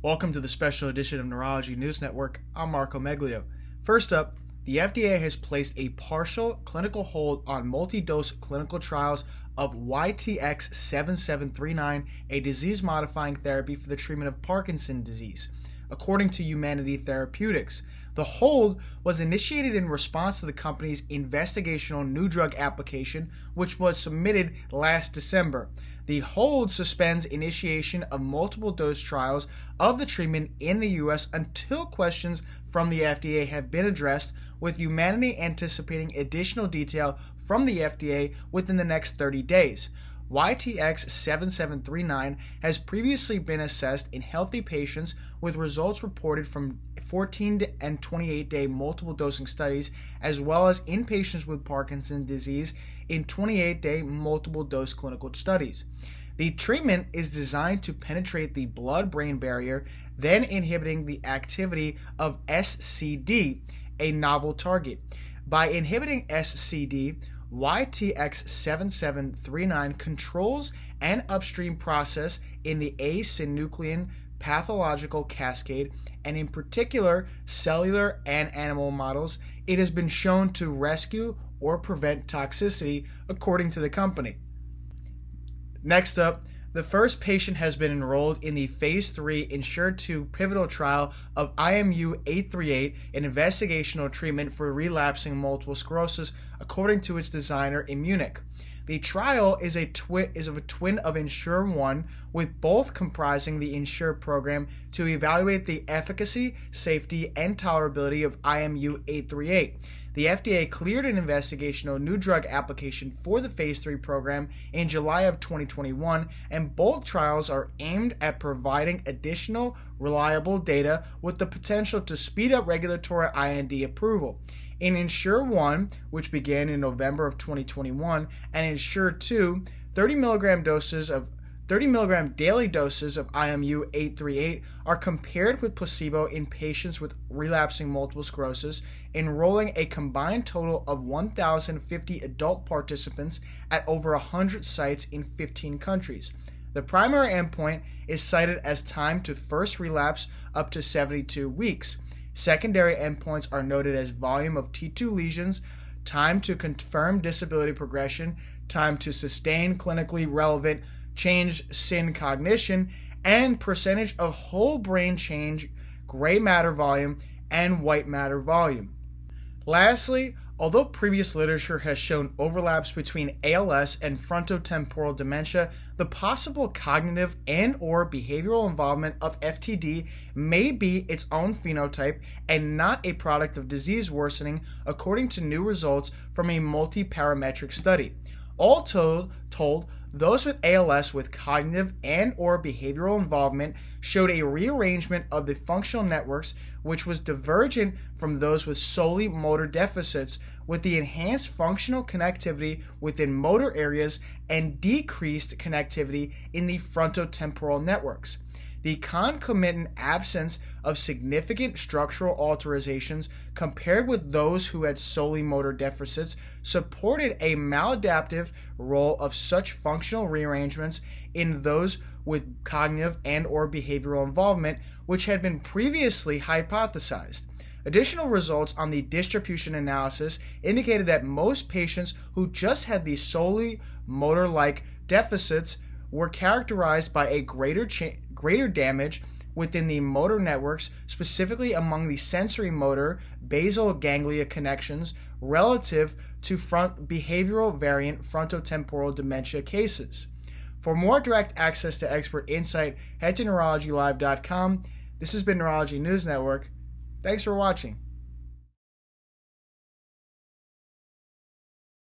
Welcome to the special edition of Neurology News Network. I'm Marco Meglio. First up, the FDA has placed a partial clinical hold on multi-dose clinical trials of YTX-7739, a disease-modifying therapy for the treatment of Parkinson's disease. According to Humanity Therapeutics, the hold was initiated in response to the company's investigational new drug application, which was submitted last December. The hold suspends initiation of multiple dose trials of the treatment in the U.S. until questions from the FDA have been addressed, with Humanity anticipating additional detail from the FDA within the next 30 days. YTX-7739 has previously been assessed in healthy patients with results reported from 14 and 28-day multiple dosing studies, as well as in patients with Parkinson's disease in 28-day multiple dose clinical studies. The treatment is designed to penetrate the blood-brain barrier, then inhibiting the activity of SCD, a novel target. By inhibiting SCD, YTX-7739 controls an upstream process in the asynuclein pathological cascade, and in particular cellular and animal models, it has been shown to rescue or prevent toxicity, according to the company. Next up, the first patient has been enrolled in the Phase 3 ENSURE-2 pivotal trial of IMU-838, an investigational treatment for relapsing multiple sclerosis, according to its designer in Munich. The trial is of a twin of ENSURE-1, with both comprising the ENSURE program to evaluate the efficacy, safety, and tolerability of IMU-838. The FDA cleared an investigational new drug application for the Phase 3 program in July of 2021, and both trials are aimed at providing additional reliable data with the potential to speed up regulatory IND approval. In ENSURE-1, which began in November of 2021, and ENSURE-2, 30 milligram daily doses of IMU-838 are compared with placebo in patients with relapsing multiple sclerosis, enrolling a combined total of 1,050 adult participants at over 100 sites in 15 countries. The primary endpoint is cited as time to first relapse up to 72 weeks. Secondary endpoints are noted as volume of T2 lesions, time to confirm disability progression, time to sustain clinically relevant change in cognition, and percentage of whole brain change, gray matter volume, and white matter volume. Lastly, although previous literature has shown overlaps between ALS and frontotemporal dementia, the possible cognitive and/or behavioral involvement of FTD may be its own phenotype and not a product of disease worsening, according to new results from a multi-parametric study. All told, those with ALS with cognitive and/or behavioral involvement showed a rearrangement of the functional networks which was divergent from those with solely motor deficits, with the enhanced functional connectivity within motor areas and decreased connectivity in the frontotemporal networks. The concomitant absence of significant structural alterations compared with those who had solely motor deficits supported a maladaptive role of such functional rearrangements in those with cognitive and/or behavioral involvement, which had been previously hypothesized. Additional results on the distribution analysis indicated that most patients who just had these solely motor-like deficits were characterized by a greater damage within the motor networks, specifically among the sensory motor basal ganglia connections, relative to behavioral variant frontotemporal dementia cases. For more direct access to expert insight, head to neurologylive.com. This has been Neurology News Network. Thanks for watching.